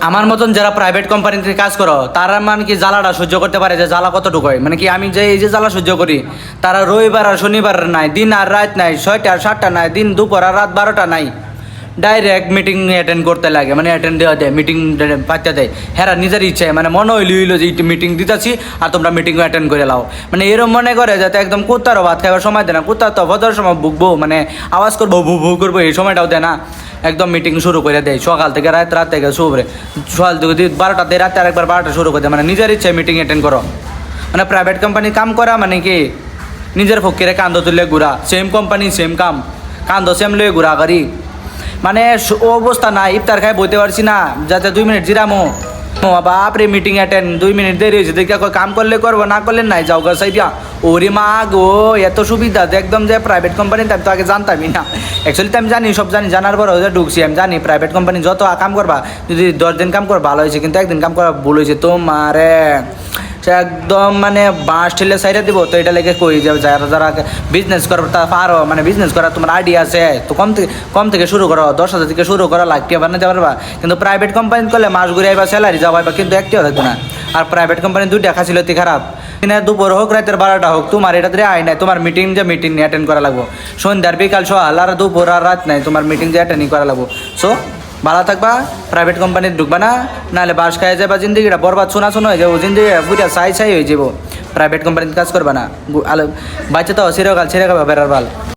আমার মতন যারা প্রাইভেট কোম্পানিতে কাজ করো তারা মানে কি জ্বালাটা সহ্য করতে পারে যে জ্বালা কতটুকু হয়, মানে কি আমি যে এই যে জ্বালা সহ্য করি তারা রবিবার আর শনিবার নাই, দিন আর রাত নাই, 6টা আর 7টা নাই, দিন দুপুর আর রাত 12টা নাই, ডাইরেক্ট মিটিং অ্যাটেন্ড করতে লাগে, মানে অ্যাটেন্ড দেওয়া দেয়, মিটিং পাইতে দেয়। হ্যাঁ নিজের ইচ্ছায় মানে মনে হইলো যে মিটিং দিতেছি আর তোমরা মিটিং অ্যাটেন্ড করে লাও, মানে এরম মনে করে যাতে একদম কুত্তারও ভাত খাবার সময় দেয় না, কুত্তার তো ভদ্র সময় ভুগবো মানে আওয়াজ করবো ভু ভু করবো এই সময়টাও দেয় না, একদম মিটিং শুরু করে দেয় সকাল থেকে রাত থেকে শুভরে সকাল থেকে 12টাতে রাতে আরেকবার 12টা শুরু করে দেয়, মানে নিজের ইচ্ছায় মিটিং অ্যাটেন্ড করো। মানে প্রাইভেট কোম্পানি কাম করা মানে কি নিজের ফকিরে কান্দ তুললে ঘুরা, সেম কোম্পানি সেম কাম, কান্দ সেম লয়ে ঘুরা করি, মানে অবস্থা না, ইফতার খাই বইতে পারছি না, যাতে 2 মিনিট জিরামো বাপরে মিটিং অ্যাটেন্ড 2 মিনিট দেরি হয়েছে দেখে কাম করলে করবো, না করলে নাই যাও গা সাইডিয়া। ওরে মা গো এত সুবিধা একদম যে প্রাইভেট কোম্পানি আমি তো আগে জানতামই না, অ্যাকচুয়ালি তো আমি জানি সব জানি, জানার পর ওদের ঢুকছি আমি জানি প্রাইভেট কোম্পানি যত কাম করবা যদি 10 দিন কাম কর ভালো হয়েছে, কিন্তু একদিন কাম করা ভুল হয়েছে তোমারে সে একদম মানে বাঁশ ঠেলে সাইডে দিব। তো এটা লেগে কই যে যারা যারা বিজনেস করো তা পারো, মানে বিজনেস করার তোমার আইডিয়া আছে তো কম থেকে শুরু করো, 10,000 থেকে শুরু করো, লাখ টাকা বানাতে পারবা। কিন্তু প্রাইভেট কোম্পানি করলে মাস ঘুরে আইবা, স্যালারি যাওয়া কিন্তু একটিও থাকবে না। আর প্রাইভেট কোম্পানি 2টা খাসিলতি খারাপ, দিনের দুপুর হোক রাতের 12টা হোক তোমার এটা ধরে আয় নাই, তোমার মিটিং যে মিটিং অ্যাটেন্ড করা লাগবো, সন্ধ্যার বিকাল সকাল আর দুপুর আর রাত নাই, তোমার মিটিং যে অ্যাটেন্ড করা লাগবো। সো ভালো থাকবা, প্রাইভেট কোম্পানিতে ঢুকবা না, নাহলে বাস খাই যাবা, জিন্দগিটা বরবাদ শোনা হয়ে যাবো, জিন্দগি পুরা ছাই হয়ে যাবো। প্রাইভেট কোম্পানিতে কাজ করবা না, বাচ্চা তো চিরকাল ছেড়ে খাবা বেড়ার বাল।